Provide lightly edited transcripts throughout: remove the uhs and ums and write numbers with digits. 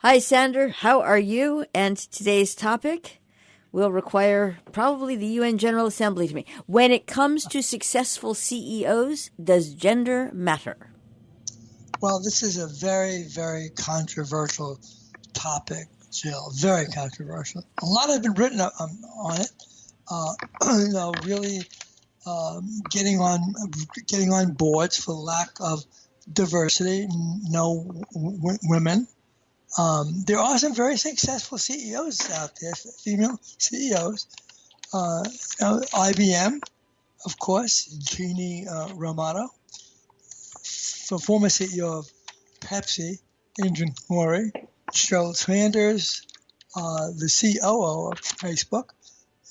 Hi, Sander. How are you? And today's topic will require probably the UN General Assembly to me. When it comes to successful CEOs, does gender matter? Well, this is a very, very controversial topic, Jill. Very controversial. A lot has been written on it. Uh, really getting on boards for lack of diversity. No women. There are some very successful CEOs out there, female CEOs. IBM, of course, Jeannie Romano, the former CEO of Pepsi, Adrian Horry, Sheryl Sanders, the COO of Facebook,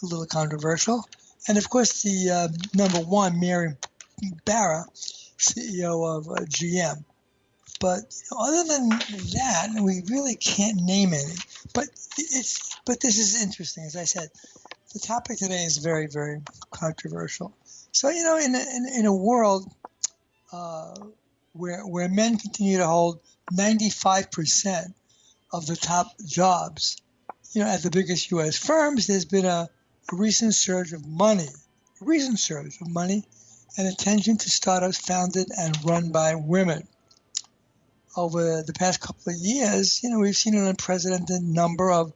a little controversial, and of course the number one, Mary Barra, CEO of GM. But other than that, we really can't name any. But this is interesting. As I said, the topic today is very, very controversial. So in a world where men continue to hold 95% of the top jobs, at the biggest U.S. firms, there's been a recent surge of money and attention to startups founded and run by women. Over the past couple of years, we've seen an unprecedented number of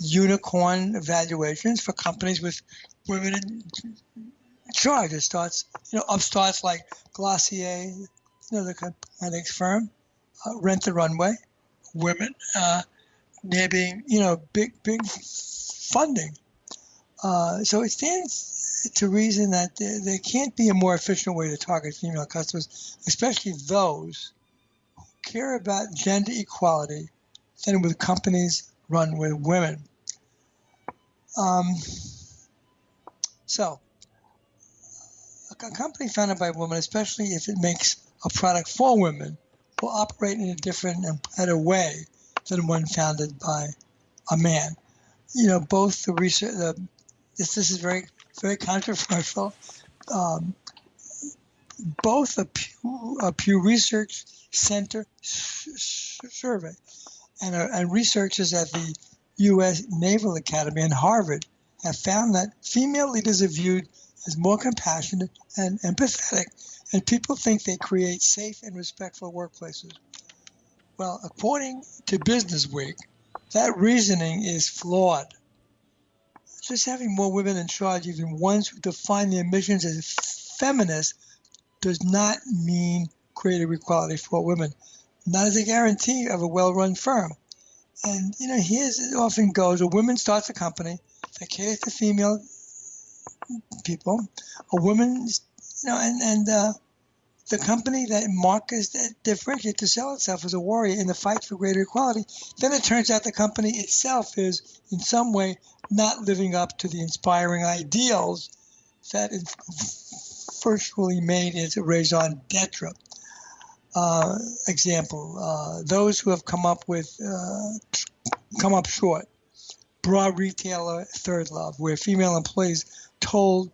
unicorn evaluations for companies with women in charge. It starts, upstarts like Glossier, the cosmetics firm, Rent the Runway, women, nabbing, big funding. So it stands to reason that there can't be a more efficient way to target female customers, especially those who care about gender equality, than with companies run with women. So a company founded by women, especially if it makes a product for women, will operate in a different and better way than one founded by a man. Both the research, this is very, very controversial. Both a Pew Research Center survey and researchers at the U.S. Naval Academy and Harvard have found that female leaders are viewed as more compassionate and empathetic, and people think they create safe and respectful workplaces. Well, according to Business Week, that reasoning is flawed. Just having more women in charge, even ones who define their missions as feminist, does not mean greater equality for women. Not as a guarantee of a well-run firm. And, here's it often goes. A woman starts a company that caters to female people. A woman, the company that markets, that differentiates to sell itself as a warrior in the fight for greater equality, then it turns out the company itself is, in some way, not living up to the inspiring ideals that it virtually made its raison d'etre. Example, those who have come up short. Bra retailer Third Love, where female employees told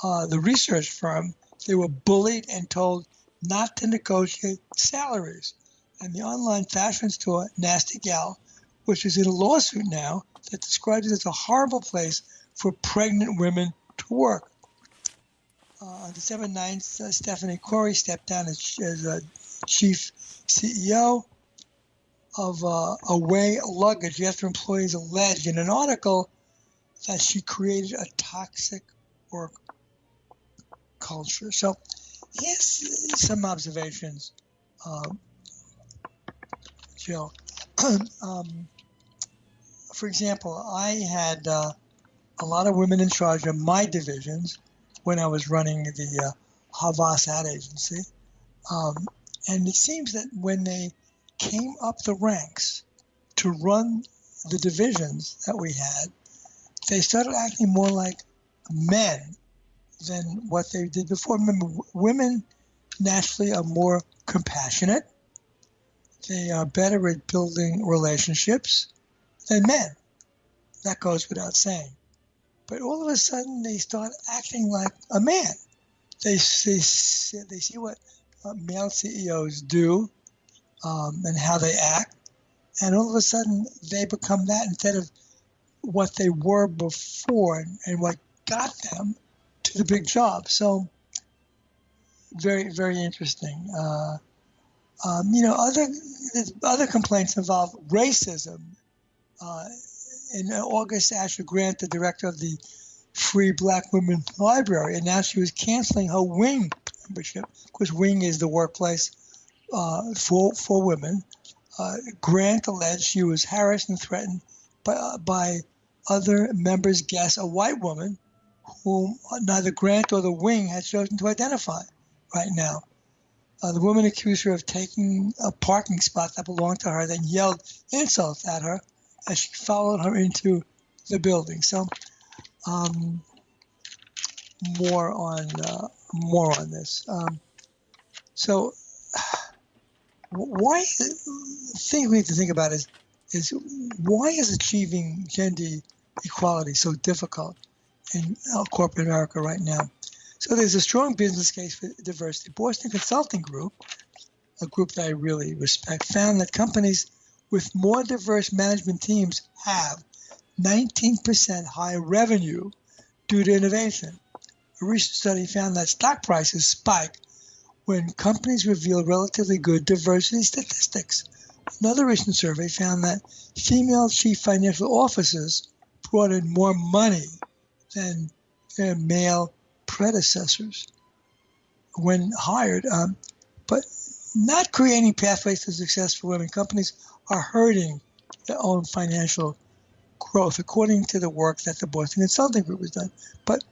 the research firm they were bullied and told not to negotiate salaries. And the online fashion store Nasty Gal, which is in a lawsuit now, that describes it as a horrible place for pregnant women to work. On December 9th, Stephanie Corey stepped down as chief CEO of Away Luggage after employees alleged in an article that she created a toxic work culture. So here's some observations, Jill. For example, I had a lot of women in charge of my divisions when I was running the Havas ad agency. And it seems that when they came up the ranks to run the divisions that we had, they started acting more like men than what they did before. Remember, women naturally are more compassionate. They are better at building relationships than men. That goes without saying. But all of a sudden, they start acting like a man. They see what male CEOs do and how they act, and all of a sudden they become that instead of what they were before and what got them to the big job. So very, very interesting. Other complaints involve racism. In August, Asher Grant, the director of the Free Black Women Library, announced she was canceling her Wing membership. Of course, Wing is the workplace for women. Grant alleged she was harassed and threatened by other members' guests, a white woman whom neither Grant or the Wing had chosen to identify right now. The woman accused her of taking a parking spot that belonged to her, then yelled insults at her as she followed her into the building. So, more on this. The thing we need to think about is why is achieving gender equality so difficult in corporate America right now? So there's a strong business case for diversity. Boston Consulting Group, a group that I really respect, found that companies with more diverse management teams have 19% higher revenue due to innovation. A recent study found that stock prices spike when companies reveal relatively good diversity statistics. Another recent survey found that female chief financial officers brought in more money than their male predecessors when hired, but not creating pathways to success for women. Companies are hurting their own financial growth, according to the work that the Boston Consulting Group has done. But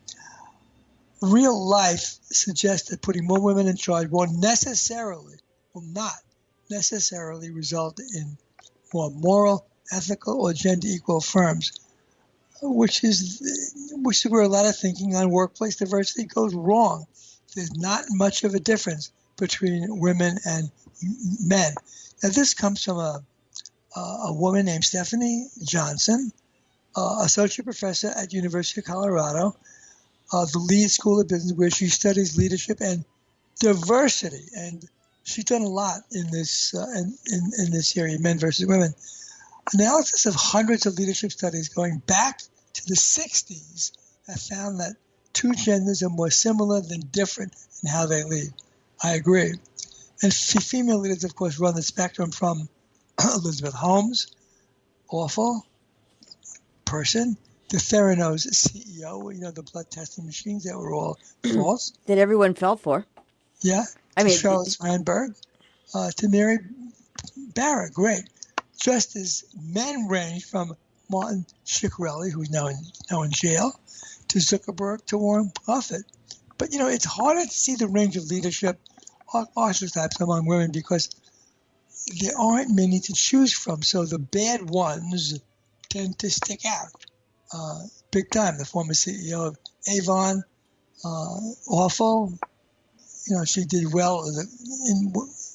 real life suggests that putting more women in charge will not necessarily result in more moral, ethical, or gender equal firms, which is where a lot of thinking on workplace diversity goes wrong. There's not much of a difference between women and men. Now, this comes from a woman named Stephanie Johnson, associate professor at University of Colorado, the Lee School of Business, where she studies leadership and diversity. And she's done a lot in this in this area, men versus women. Analysis of hundreds of leadership studies going back to the 60s have found that two genders are more similar than different in how they lead. I agree. And female leaders, of course, run the spectrum from Elizabeth Holmes, awful person, to Theranos CEO, the blood testing machines that were all false. That everyone fell for. Yeah. I mean, Sheryl Sandberg, to Mary Barra, great. Just as men range from Martin Shkreli, who's now in jail, to Zuckerberg, to Warren Buffett. But, it's harder to see the range of leadership archetypes among women because there aren't many to choose from. So the bad ones tend to stick out big time. The former CEO of Avon, awful. She did well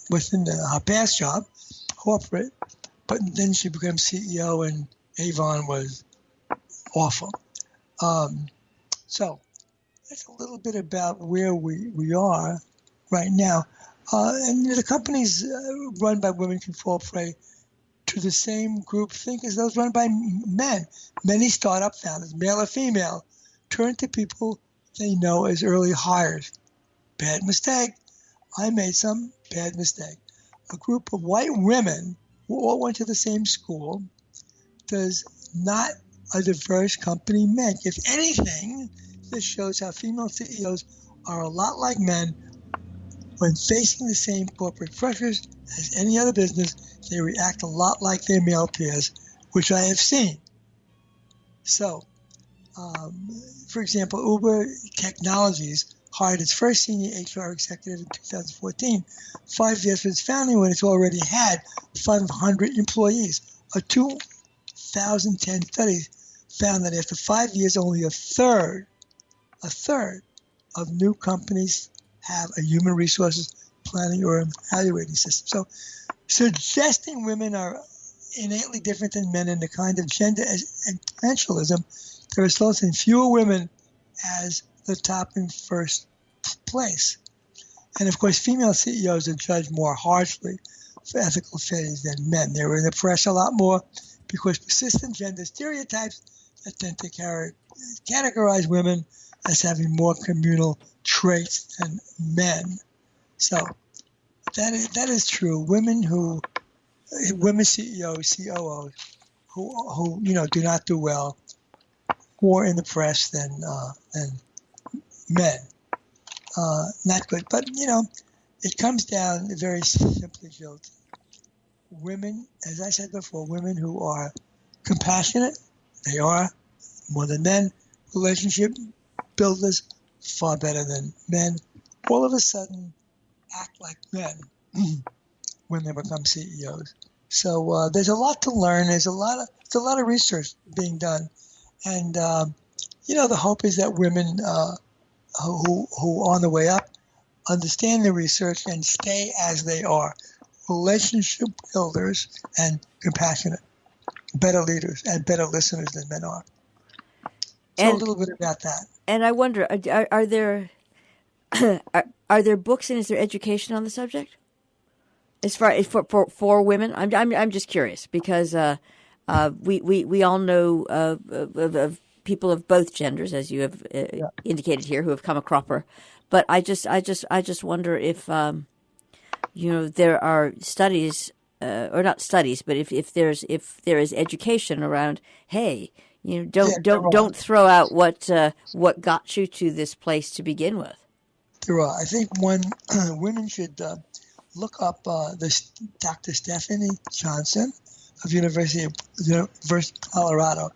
within her past job, corporate, but then she became CEO and Avon was awful. So that's a little bit about where we are right now. And the companies run by women can fall prey to the same group think as those run by men. Many startup founders, male or female, turn to people they know as early hires. Bad mistake. I made some bad mistake. A group of white women who all went to the same school does not a diverse company make. If anything, this shows how female CEOs are a lot like men. When facing the same corporate pressures as any other business, they react a lot like their male peers, which I have seen. So, for example, Uber Technologies hired its first senior HR executive in 2014, 5 years from its founding, when it's already had 500 employees. A 2010 study found that after 5 years, only a third of new companies have a human resources planning or evaluating system. So suggesting women are innately different than men in the kind of gender essentialism that results in fewer women as the top and first place. And of course, female CEOs are judged more harshly ethical failures than men. They were in the press a lot more because persistent gender stereotypes that tend to categorize women as having more communal traits than men. So that is true. Women CEOs, COOs, who do not do well, more in the press than men. Not good, but it comes down very simply, Jill. Women, as I said before, women who are compassionate, they are more than men. Relationship builders, far better than men. All of a sudden, act like men when they become CEOs. So there's a lot to learn. There's a lot of research being done, and the hope is that women who are on the way up understand the research and stay as they are, relationship builders and compassionate, better leaders and better listeners than men are. So a little bit about that. And I wonder, are there are there books and is there education on the subject? As far as for women, I'm just curious because we all know of people of both genders, as you have indicated here, who have come a cropper. But I just wonder if there are studies or not studies, but if there is education around, hey, don't throw out what got you to this place to begin with. There are. I think women should look up this Dr. Stephanie Johnson of University of Colorado.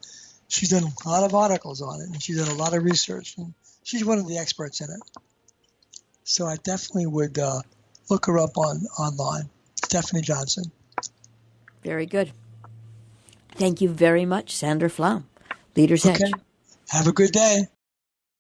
She's done a lot of articles on it, and she's done a lot of research, and she's one of the experts in it. So I definitely would look her up online, Stephanie Johnson. Very good. Thank you very much, Sandra Flaum, Leader's Edge. Have a good day.